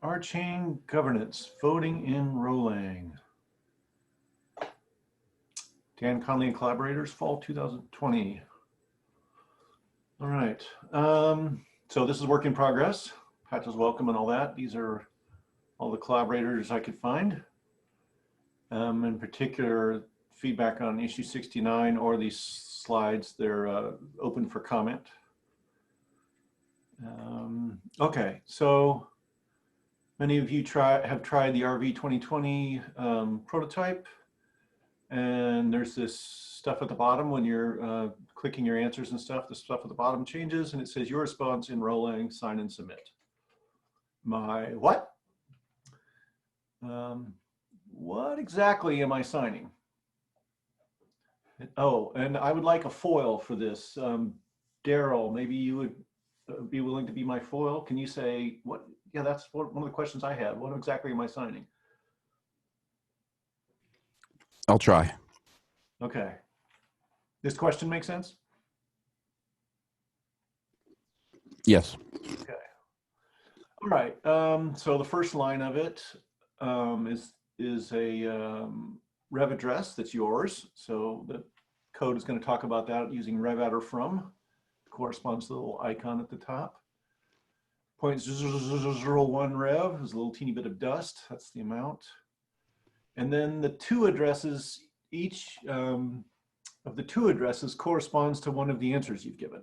RChain governance, voting in Rholang. Dan Conley and collaborators, fall 2020. All right. So this is work in progress. Patch is welcome and all that. These are all the collaborators I could find. In particular, feedback on issue 69 or these slides, they're open for comment. Okay, so many of you have tried the RV 2020 prototype, and there's this stuff at the bottom when you're clicking your answers and stuff, the stuff at the bottom changes and it says your response in Rholang, sign and submit. My what? What exactly am I signing? Oh, and I would like a foil for this. Daryl, maybe you would be willing to be my foil. Can you say what? Yeah, that's one of the questions I had. What exactly am I signing? I'll try. Okay. This question makes sense? Yes. Okay. All right. So the first line of it is a rev address that's yours. So the code is going to talk about that using rev adder from. It corresponds to the little icon at the top. 0.001 rev is a little teeny bit of dust. That's the amount. And then the two addresses, each of the two addresses corresponds to one of the answers you've given.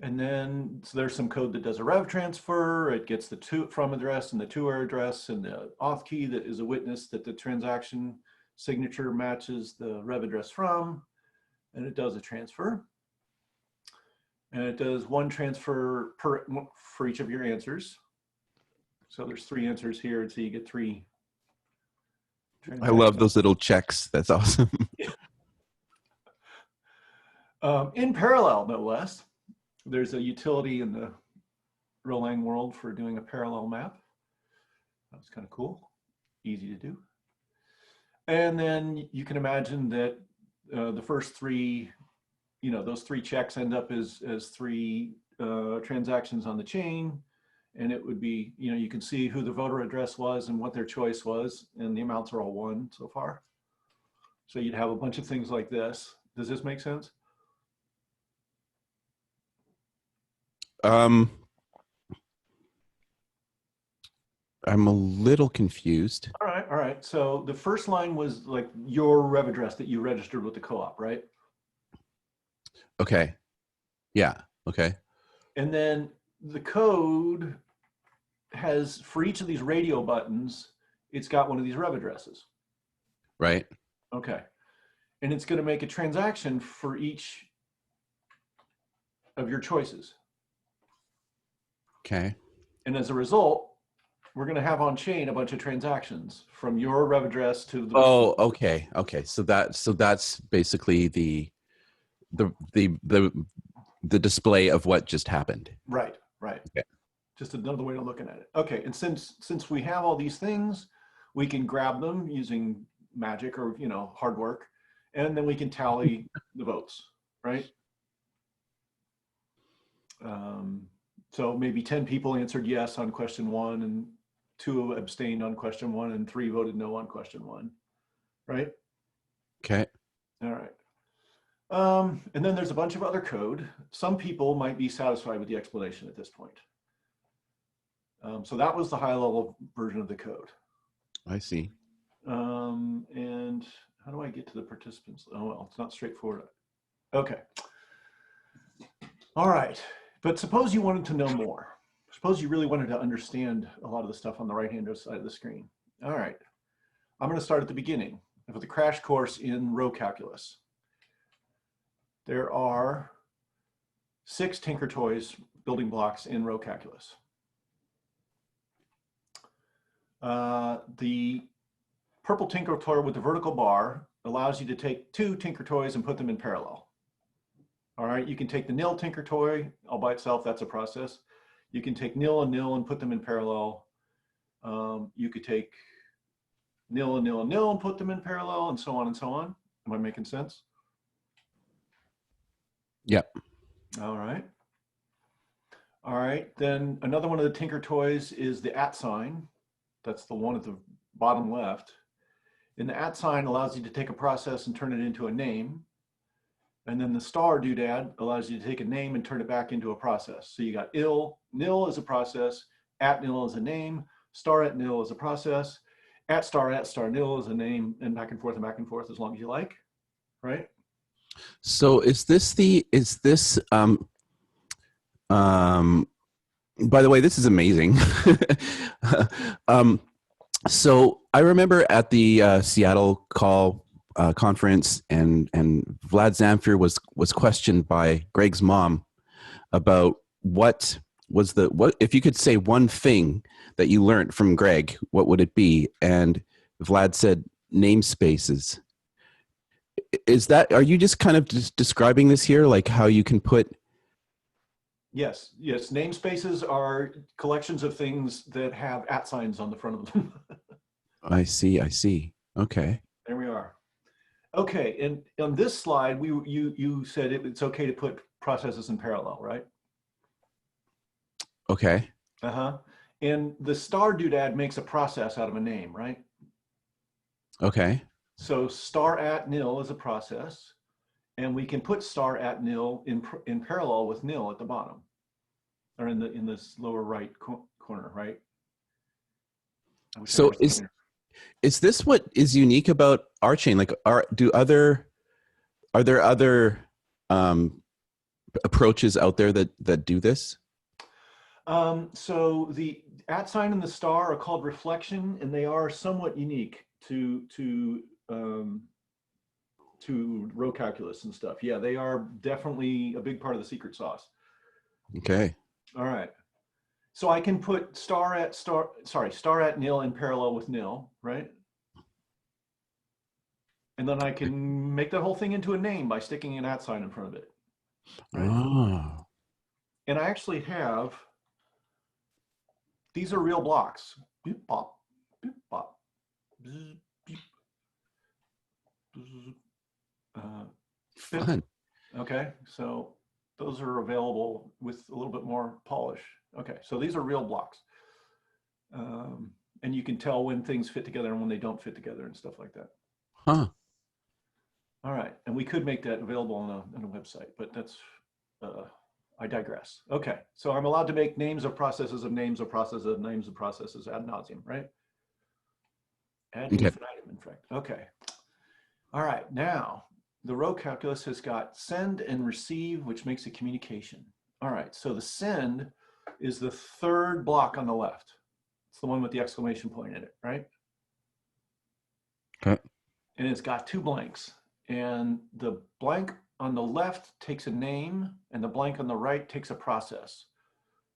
And then so there's some code that does a rev transfer. It gets the to from address and the to address and the auth key that is a witness that the transaction signature matches the rev address from, and it does a transfer. And it does one transfer for each of your answers. So there's 3 answers here, and so you get 3. I love those little checks. That's awesome. In parallel, no less, there's a utility in the Rholang world for doing a parallel map. That's kind of cool, easy to do. And then you can imagine that the first 3, you know, those 3 checks end up as 3 transactions on the chain. And it would be, you know, you can see who the voter address was and what their choice was, and the amounts are all 1 so far. So you'd have a bunch of things like this. Does this make sense? I'm a little confused. All right. So the first line was like your rev address that you registered with the co-op, right? Okay. Yeah. Okay. And then the code has, for each of these radio buttons, it's got one of these rev addresses. Right. Okay. And it's going to make a transaction for each of your choices. Okay. And as a result, we're going to have on chain a bunch of transactions from your rev address to the. Oh, okay. Okay. So that's basically the display of what just happened. Right. Okay. Just another way of looking at it. Okay, and since we have all these things, we can grab them using magic or, you know, hard work, and then we can tally the votes, right? So maybe 10 people answered yes on question 1, and 2 abstained on question 1, and 3 voted no on question 1, right? Okay. All right. And then there's a bunch of other code. Some people might be satisfied with the explanation at this point. So that was the high level version of the code. I see. And how do I get to the participants? Oh, well, it's not straightforward. Okay. All right. But suppose you wanted to know more. Suppose you really wanted to understand a lot of the stuff on the right-hand side of the screen. All right. I'm going to start at the beginning with the crash course in row calculus. There are 6 Tinker Toys building blocks in row calculus. The purple Tinker Toy with the vertical bar allows you to take 2 Tinker Toys and put them in parallel. All right, you can take the nil Tinker Toy all by itself, that's a process. You can take nil and nil and put them in parallel. You could take nil and nil and nil and put them in parallel, and so on and so on. Am I making sense? Yep. All right. All right, then another one of the Tinker toys is the @ sign. That's the one at the bottom left. And the @ sign allows you to take a process and turn it into a name. And then the star doodad allows you to take a name and turn it back into a process. So you got nil is a process, @nil is a name, star @nil is a process, @star nil is a name, and back and forth as long as you like, right? So um by the way, this is amazing. um so I remember at the Seattle call conference, and Vlad Zamfir was questioned by Greg's mom about what if you could say one thing that you learned from Greg, what would it be? And Vlad said namespaces. Are you just kind of just describing this here, like how you can put? Yes. Namespaces are collections of things that have @ signs on the front of them. I see. Okay. There we are. Okay, and on this slide, you said it's okay to put processes in parallel, right? Okay. Uh-huh. And the star doodad makes a process out of a name, right? Okay. So star @nil is a process, and we can put star @nil in parallel with nil at the bottom, or in this lower right corner, right? So is this what is unique about RChain? Like, are there other approaches out there that do this? So the @ sign and the star are called reflection, and they are somewhat unique to row calculus and stuff. Yeah, they are definitely a big part of the secret sauce. Okay. All right. So I can put star @nil in parallel with nil, right? And then I can make that whole thing into a name by sticking an @ sign in front of it, right? Oh. And I actually have, these are real blocks. Beep, bop, beep, bop, bzz, beep, bzz, Fun. okay, so those are available with a little bit more polish. Okay, so these are real blocks. And you can tell when things fit together and when they don't fit together and stuff like that. Huh. All right, and we could make that available on a website, but that's, I digress. Okay, so I'm allowed to make names of processes of names of processes of names of processes ad nauseum, right? Ad Okay. infinitum, in fact. Okay. All right, now the row calculus has got send and receive, which makes a communication. All right, so the send is the third block on the left. It's the one with the exclamation point in it, right? Okay. And it's got 2 blanks. And the blank on the left takes a name, and the blank on the right takes a process.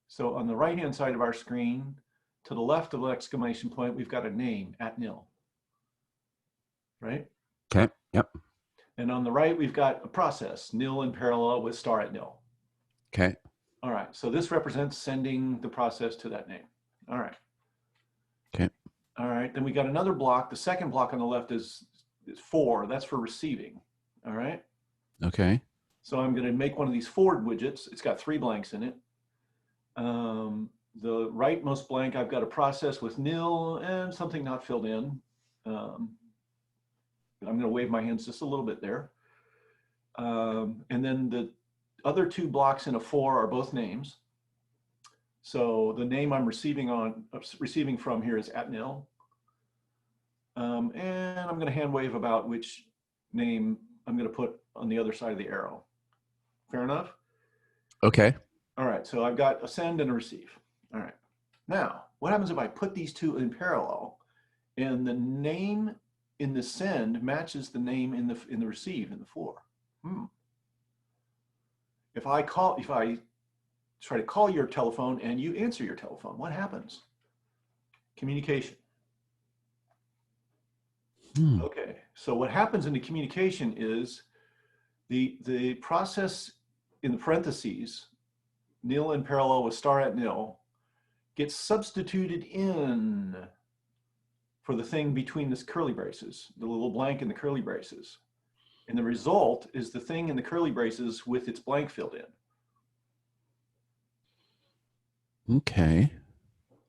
So on the right-hand side of our screen, to the left of the exclamation point, we've got a name, @nil, right? Okay. Yep. And on the right, we've got a process, nil in parallel with star @nil. Okay. All right, so this represents sending the process to that name. All right. Okay. All right, then we got another block. The second block on the left is 4. That's for receiving. All right. Okay. So I'm going to make one of these forward widgets. It's got 3 blanks in it. The rightmost blank, I've got a process with nil and something not filled in. I'm going to wave my hands just a little bit there. And then the other 2 blocks in a 4 are both names. So the name I'm receiving from here is @nil. And I'm going to hand wave about which name I'm going to put on the other side of the arrow. Fair enough? Okay. All right, so I've got a send and a receive. All right. Now, what happens if I put these 2 in parallel and the name in the send matches the name in the receive in the 4? If I try to call your telephone and you answer your telephone, what happens? Communication. Okay, so what happens in the communication is the process in the parentheses, nil in parallel with star @nil, gets substituted in for the thing between the curly braces, the little blank in the curly braces. And the result is the thing in the curly braces with its blank filled in. Okay.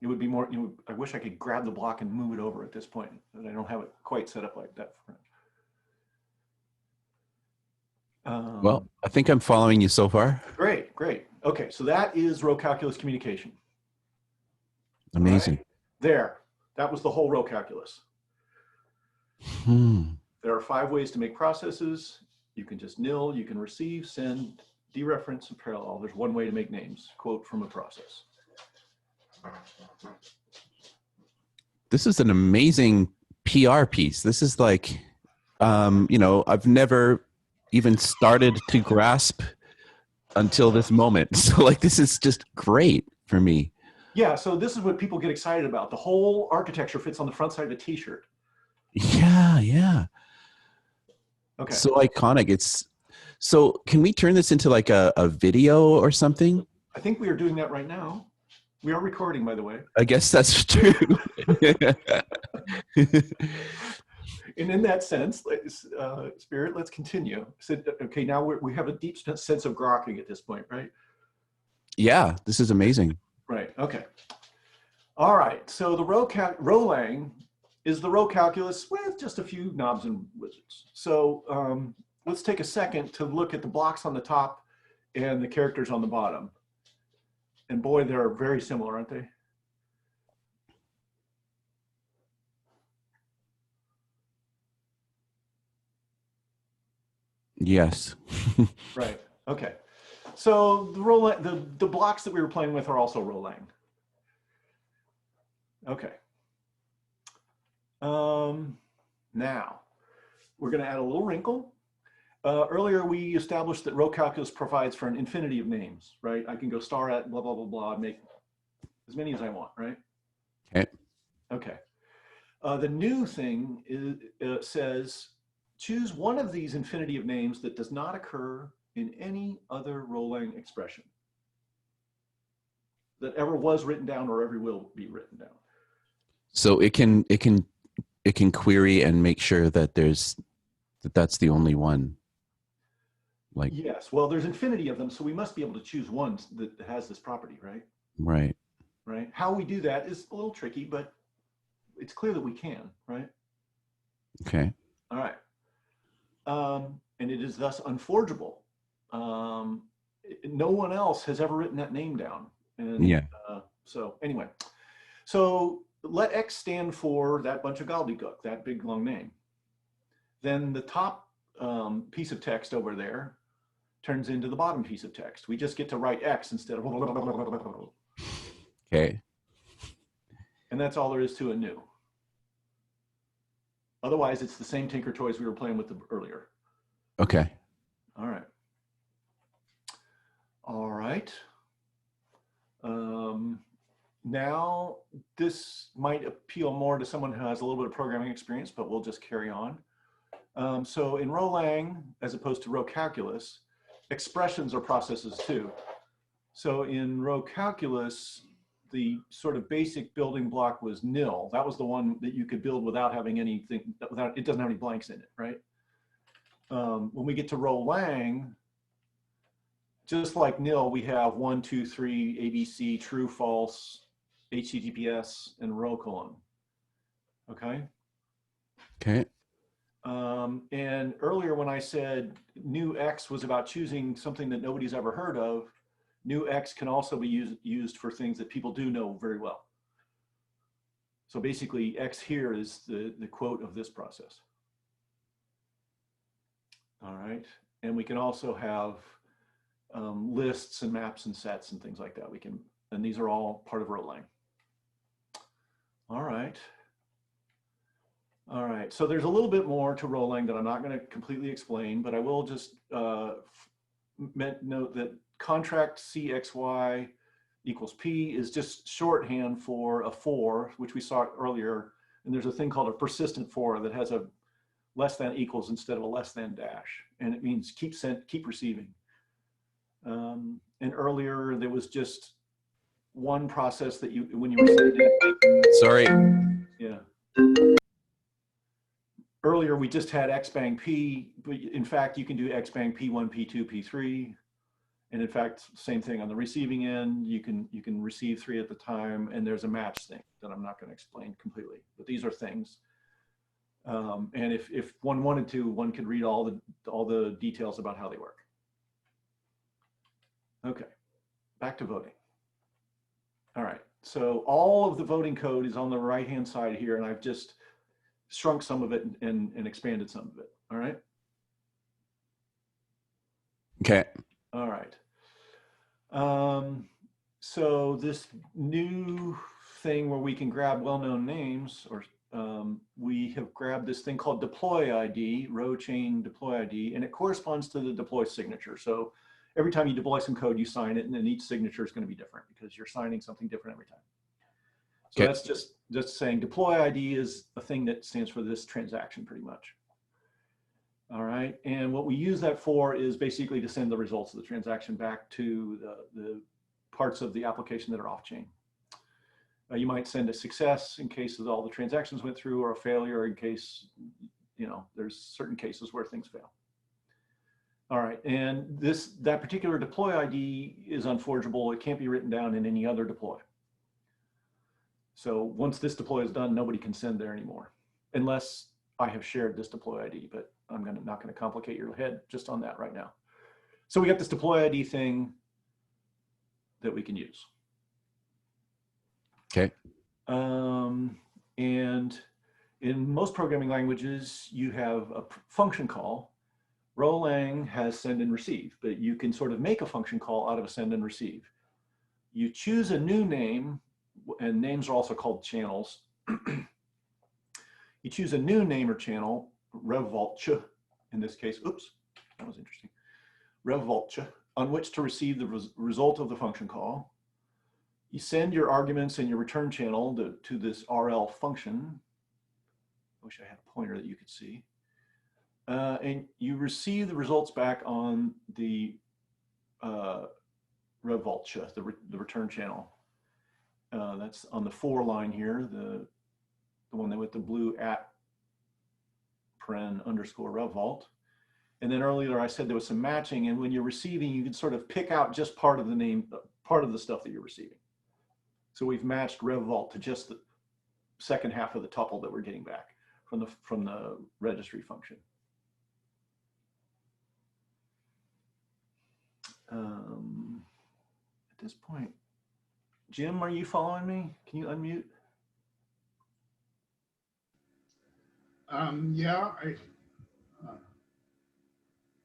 It would be more, I wish I could grab the block and move it over at this point, but I don't have it quite set up like that for it. Well, I think I'm following you so far. Great, great. Okay, so that is row calculus communication. Amazing. Right? There, that was the whole row calculus. There are 5 ways to make processes. You can just nil, you can receive, send, dereference, and parallel. There's 1 way to make names, quote from a process. This is an amazing PR piece. This is like, you know, I've never even started to grasp until this moment. So like, this is just great for me. Yeah, so this is what people get excited about. The whole architecture fits on the front side of the t-shirt. Yeah, yeah. Okay. So iconic. So can we turn this into like a video or something? I think we are doing that right now. We are recording, by the way. I guess that's true. And in that sense, Spirit, let's continue. So, okay, now we have a deep sense of grokking at this point, right? Yeah, this is amazing. Right, okay. All right, so the Rholang is the row calculus with just a few knobs and wizards. So let's take a second to look at the blocks on the top and the characters on the bottom. And boy, they're very similar, aren't they? Yes. Right, okay. So the blocks that we were playing with are also Rholang. Okay. Now, we're going to add a little wrinkle. Earlier, we established that row calculus provides for an infinity of names, right? I can go star at blah, blah, blah, blah, make as many as I want, right? Okay. Okay. The new thing is, says, choose one of these infinity of names that does not occur in any other Rholang expression that ever was written down or ever will be written down. So it can query and make sure that that's the only one. Like, yes, well, there's infinity of them, so we must be able to choose one that has this property, right? right. Right. How we do that is a little tricky, but it's clear that we can, right? Okay. All right. And it is thus unforgeable. No one else has ever written that name down. And Yeah. So anyway, so let X stand for that bunch of gobbledygook, that big long name. Then the top piece of text over there turns into the bottom piece of text. We just get to write X instead of. Okay. And that's all there is to a new. Otherwise, it's the same Tinker Toys we were playing with earlier. Okay. All right. All right. Now, this might appeal more to someone who has a little bit of programming experience, but we'll just carry on. So in Rholang, as opposed to row calculus, expressions are processes too. So in row calculus, the sort of basic building block was nil. That was the one that you could build without having anything, without, it doesn't have any blanks in it, right? When we get to Rholang, just like nil, we have 1, 2, 3, ABC, true, false, HTTPS, and row colon. Okay. Okay. And earlier when I said new X was about choosing something that nobody's ever heard of, new X can also be used for things that people do know very well. So basically X here is the quote of this process. All right. And we can also have lists and maps and sets and things like that. We can, and these are all part of Rholang. All right. All right, so there's a little bit more to Rholang that I'm not going to completely explain, but I will just note that contract CXY equals P is just shorthand for a for, which we saw earlier. And there's a thing called a persistent for that has a less than equals instead of a less than dash. And it means keep receiving. And earlier there was just one process that you, when you were sending it. Sorry. Yeah. Earlier, we just had xbang P, but in fact, you can do xbang P1, P2, P3. And in fact, same thing on the receiving end, you can receive 3 at the time, and there's a match thing that I'm not going to explain completely, but these are things. And if one wanted to, one could read all the details about how they work. Okay, back to voting. All right, so all of the voting code is on the right-hand side here, and I've just shrunk some of it and expanded some of it. All right. Okay. All right. So this new thing where we can grab well-known names, or we have grabbed this thing called deploy ID, RChain deploy ID, and it corresponds to the deploy signature. So every time you deploy some code, you sign it, and then each signature is going to be different because you're signing something different every time. So that's just saying deploy ID is a thing that stands for this transaction pretty much. All right, and what we use that for is basically to send the results of the transaction back to the parts of the application that are off-chain. You might send a success in case of all the transactions went through, or a failure in case, you know, there's certain cases where things fail. All right, and that particular deploy ID is unforgeable. It can't be written down in any other deploy. So once this deploy is done, nobody can send there anymore, unless I have shared this deploy ID, but I'm not going to complicate your head just on that right now. So we got this deploy ID thing that we can use. Okay. And in most programming languages, you have a function call. Rholang has send and receive, but you can sort of make a function call out of a send and receive. You choose a new name, and names are also called channels. You choose a new name or channel, RevVault in this case. Oops, that was interesting. RevVault on which to receive the result of the function call. You send your arguments and your return channel to this RL function. I wish I had a pointer that you could see. And you receive the results back on the RevVault, the return channel. That's on the 4 line here, the one with the blue @ _RevVault. And then earlier I said there was some matching, and when you're receiving, you can sort of pick out just part of the name, part of the stuff that you're receiving. So we've matched RevVault to just the second half of the tuple that we're getting back from the registry function. At this point, Jim, are you following me? Can you unmute? Yeah,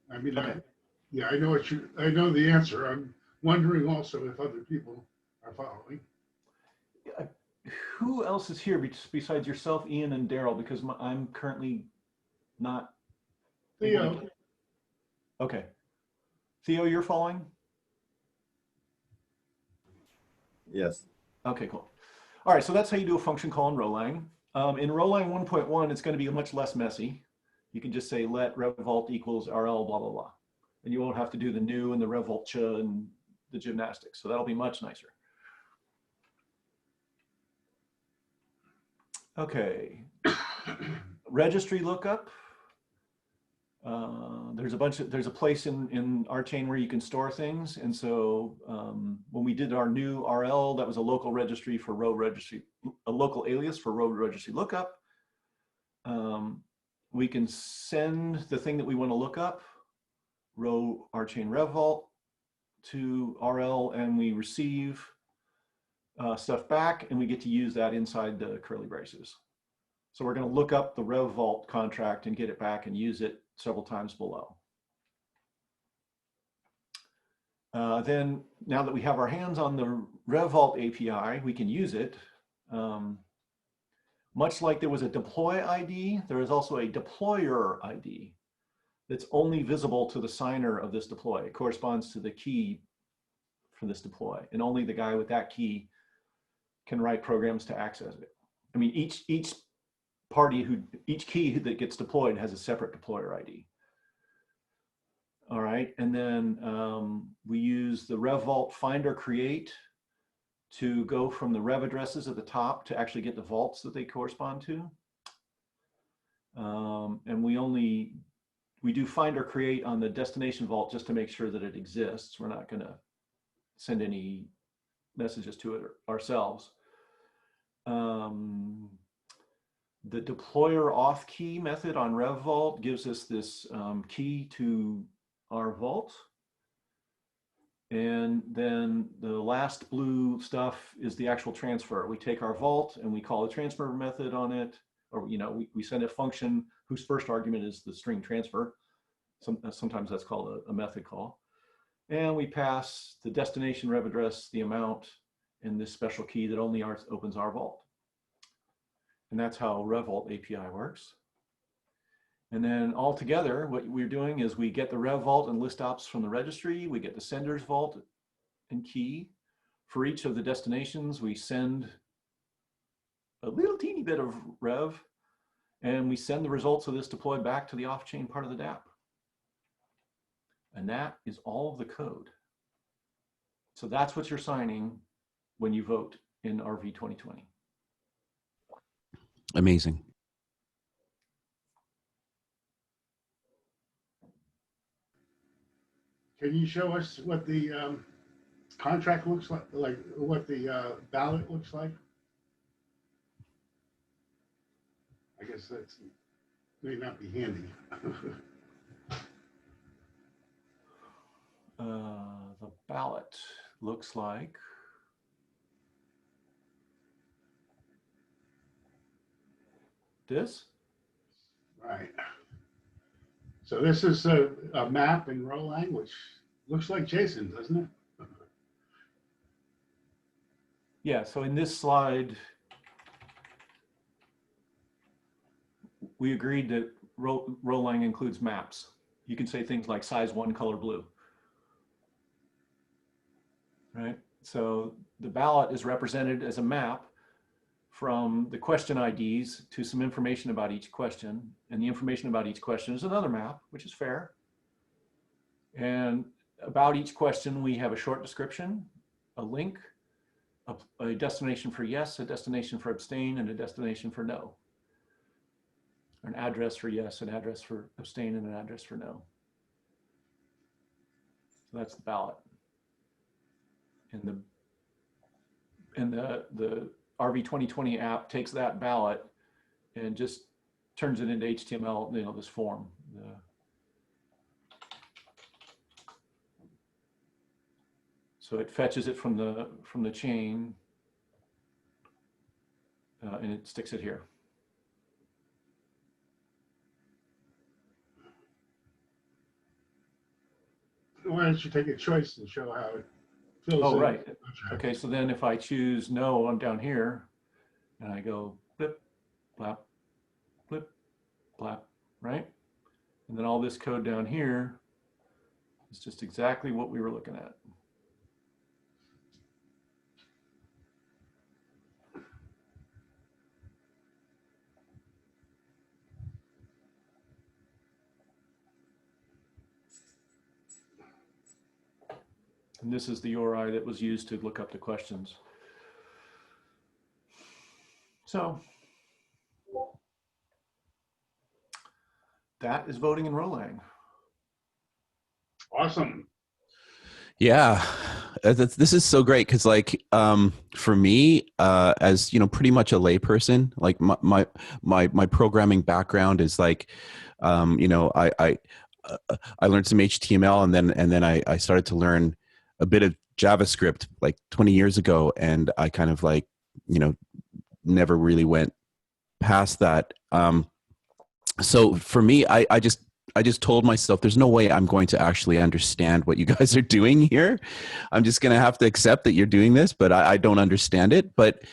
I mean, Okay. yeah, I know the answer. I'm wondering also if other people are following. Who else is here besides yourself, Ian, and Daryl? Because I'm currently not. Theo. Okay. Theo, you're following? Yes. Okay, cool. All right, so that's how you do a function call in Rholang. In Rholang 1.1, it's going to be much less messy. You can just say let RevVault equals RL blah, blah, blah. And you won't have to do the new and the RevVault and the gymnastics. So that'll be much nicer. Okay. Registry lookup. There's a place in RChain where you can store things. And so when we did our new RL, that was a local registry for row registry, a local alias for row registry lookup. We can send the thing that we want to look up, row RChain RevVault, to RL, and we receive stuff back, and we get to use that inside the curly braces. So we're going to look up the RevVault contract and get it back and use it several times below. Then now that we have our hands on the RevVault API, we can use it. Much like there was a deploy ID, there is also a deployer ID that's only visible to the signer of this deploy. It corresponds to the key for this deploy, and only the guy with that key can write programs to access it. I mean, each key that gets deployed has a separate deployer ID. All right, and then we use the RevVault finder create to go from the rev addresses at the top to actually get the vaults that they correspond to. And we only we do find or create on the destination vault just to make sure that it exists. We're not going to send any messages to it ourselves. The deployer auth key method on Rev Vault gives us this key to our vault. And then the last blue stuff is the actual transfer. We take our vault and we call a transfer method on it, or we send a function whose first argument is the string transfer. Sometimes that's called a method call. And we pass the destination rev address, the amount, and this special key that only opens our vault. And that's how RevVault API works. And then all together, what we're doing is we get the Rev Vault and list ops from the registry. We get the sender's vault and key. For each of the destinations, we send a little teeny bit of Rev, and we send the results of this deploy back to the off-chain part of the dApp. And that is all of the code. So that's what you're signing when you vote in RV 2020. Amazing. Can you show us what the contract looks like what the ballot looks like? I guess that's may not be handy. The ballot looks like this. Right. So this is a map in Rholang, which looks like JSON, doesn't it? Yeah, so in this slide, we agreed that Rholang includes maps. You can say things like size 1, color blue. Right? So the ballot is represented as a map from the question IDs to some information about each question. And the information about each question is another map, which is fair. And about each question, we have a short description, a link, a destination for yes, a destination for abstain, and a destination for no. An address for yes, an address for abstain, and an address for no. So that's the ballot. And the RV 2020 app takes that ballot and just turns it into HTML, this form. So it fetches it from the chain and it sticks it here. Why don't you take a choice and show how it fills Oh, in? right. Okay, so then if I choose no, I'm down here and I go blip, blap, blip, blap, right? And then all this code down here is just exactly what we were looking at. And this is the URI that was used to look up the questions. So that is voting in Rholang. Awesome. Yeah, this is so great because, like, for me, as pretty much a layperson, like my programming background is like, I learned some HTML and then I started to learn a bit of JavaScript like 20 years ago, and I kind of like never really went past that. So for me, I just told myself there's no way I'm going to actually understand what you guys are doing here. I'm just going to have to accept that you're doing this, but I don't understand it. But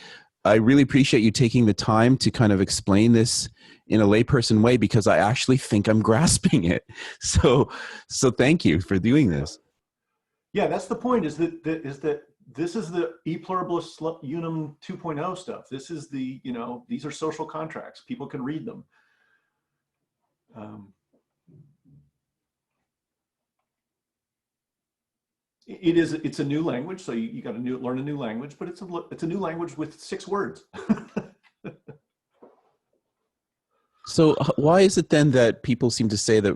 I really appreciate you taking the time to kind of explain this in a layperson way, because I actually think I'm grasping it. So thank you for doing this. Yeah, that's the point, is that this is the e pluribus unum 2.0 stuff. This is the, these are social contracts. People can read them. It's a new language, so you got to learn a new language, but it's a new language with 6 words. So why is it then that people seem to say that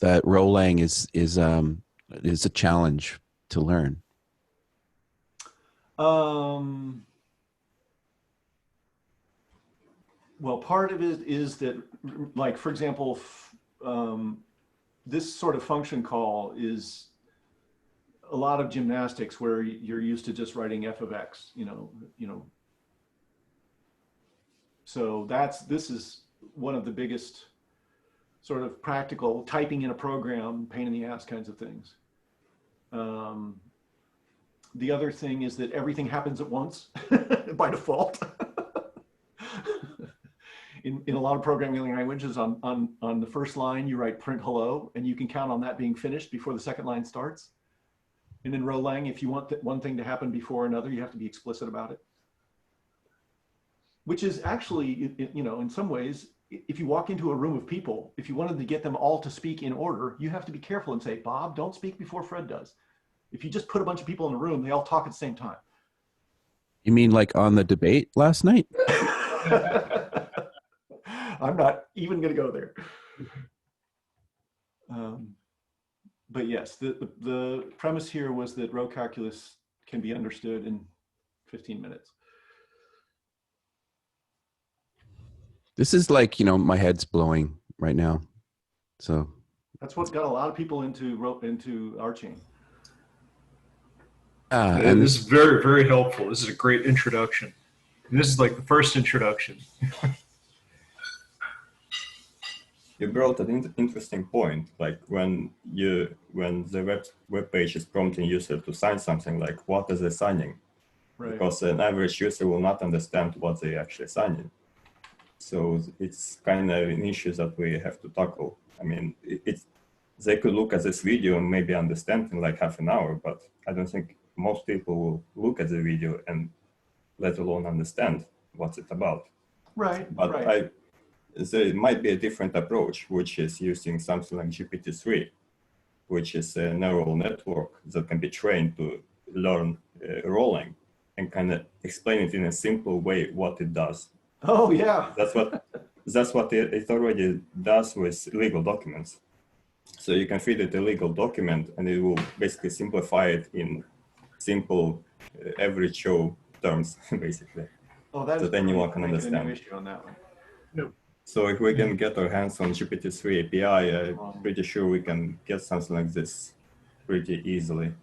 Rholang is a challenge to learn? Well, part of it is that, like, for example, this sort of function call is a lot of gymnastics where you're used to just writing f of x, So this is one of the biggest sort of practical typing in a program, pain in the ass kinds of things. The other thing is that everything happens at once by default. In a lot of programming languages, on the first line, you write print hello, and you can count on that being finished before the second line starts. And in Rholang, if you want one thing to happen before another, you have to be explicit about it. Which is actually, in some ways, if you walk into a room of people, if you wanted to get them all to speak in order, you have to be careful and say, Bob, don't speak before Fred does. If you just put a bunch of people in a room, they all talk at the same time. You mean like on the debate last night? I'm not even going to go there. But yes, the premise here was that row calculus can be understood in 15 minutes. This is like, my head's blowing right now. So that's what got a lot of people into RChain. And this is very, very helpful. This is a great introduction. And this is like the first introduction. You brought an interesting point, like when the web page is prompting user to sign something, like what is they signing? Right. Because an average user will not understand what they actually signing. So it's kind of an issue that we have to tackle. I mean, they could look at this video and maybe understand in like half an hour, but I don't think most people will look at the video and let alone understand what's it about. Right. But right. There might be a different approach, which is using something like GPT-3, which is a neural network that can be trained to learn Rholang and kind of explain it in a simple way what it does. Oh yeah. That's what it already does with legal documents. So you can feed it a legal document and it will basically simplify it in simple average Joe terms, basically. Oh, that anyone can understand. A new issue on that one. No. So if we can get our hands on GPT-3 API, I'm pretty sure we can get something like this pretty easily.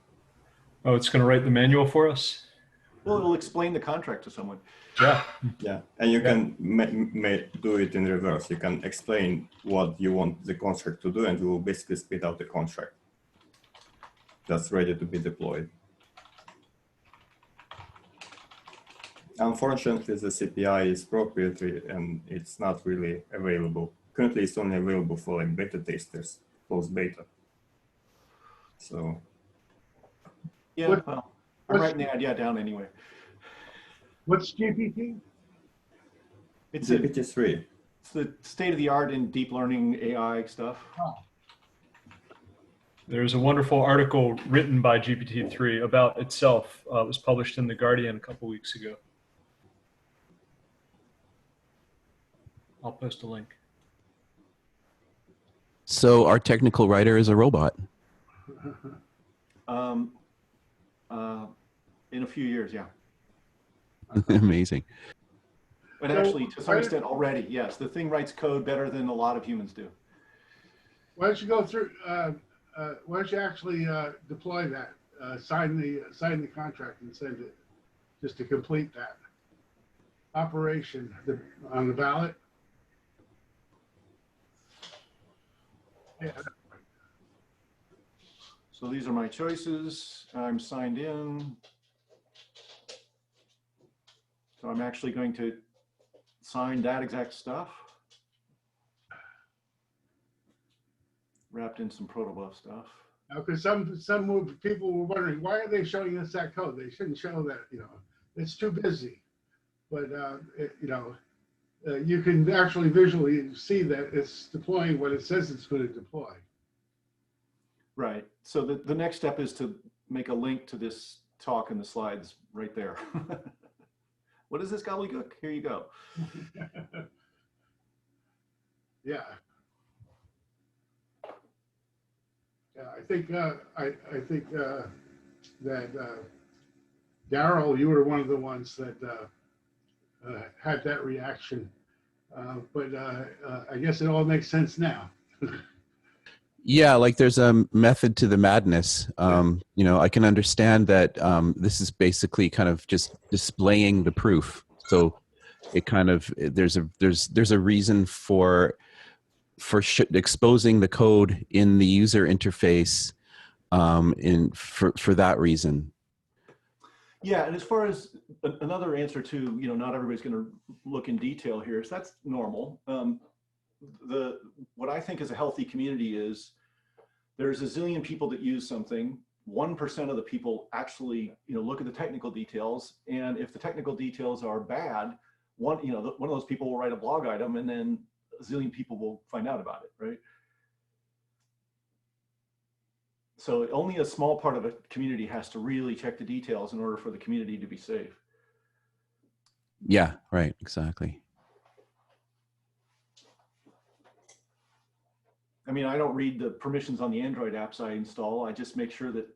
Oh, it's going to write the manual for us? Well, it'll explain the contract to someone. Yeah. Yeah, and you can do it in reverse. You can explain what you want the contract to do, and it will basically spit out the contract that's ready to be deployed. Unfortunately, the CPI is proprietary and it's not really available. Currently, it's only available for like beta testers, post beta. So. Yeah, well, I'm writing the idea down anyway. What's GPT? It's GPT-3. It's the state of the art in deep learning AI stuff. Oh. There's a wonderful article written by GPT-3 about itself. It was published in The Guardian a couple weeks ago. I'll post a link. So our technical writer is a robot. In a few years, yeah. Amazing. But actually, to some extent already, yes. The thing writes code better than a lot of humans do. Why don't you go through, why don't you actually deploy that, sign the contract and send it, just to complete that operation on the ballot? Yeah. So these are my choices. I'm signed in. So I'm actually going to sign that exact stuff. Wrapped in some protobuf stuff. Because some people were wondering, why are they showing us that code? They shouldn't show that, it's too busy. But, you can actually visually see that it's deploying what it says it's going to deploy. Right. So the next step is to make a link to this talk in the slides right there. What is this gobbledygook? Here you go. Yeah. Yeah, I think that Daryl, you were one of the ones that had that reaction, but I guess it all makes sense now. Yeah, like there's a method to the madness. You know, I can understand that this is basically kind of just displaying the proof. So it kind of there's a reason for exposing the code in the user interface for that reason. Yeah, and as far as another answer to, not everybody's going to look in detail here, so that's normal. What I think is a healthy community is there's a zillion people that use something. 1% of the people actually, look at the technical details, and if the technical details are bad, one of those people will write a blog item, and then a zillion people will find out about it, right? So only a small part of a community has to really check the details in order for the community to be safe. Yeah, right, exactly. I mean, I don't read the permissions on the Android apps I install. I just make sure that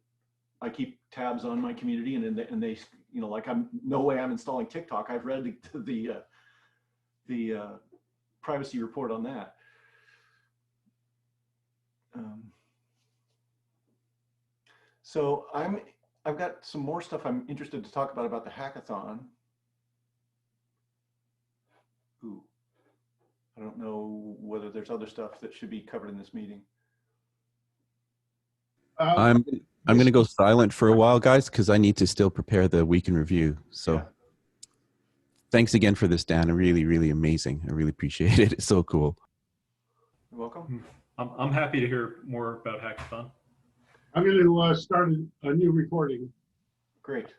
I keep tabs on my community, and they like no way I'm installing TikTok. I've read the privacy report on that. So I've got some more stuff I'm interested to talk about the hackathon. Ooh, I don't know whether there's other stuff that should be covered in this meeting. I'm going to go silent for a while, guys, because I need to still prepare the week in review. So Yeah. Thanks again for this, Dan. Really, really amazing. I really appreciate it. It's so cool. You're welcome. I'm happy to hear more about hackathon. I'm going to start a new recording. Great.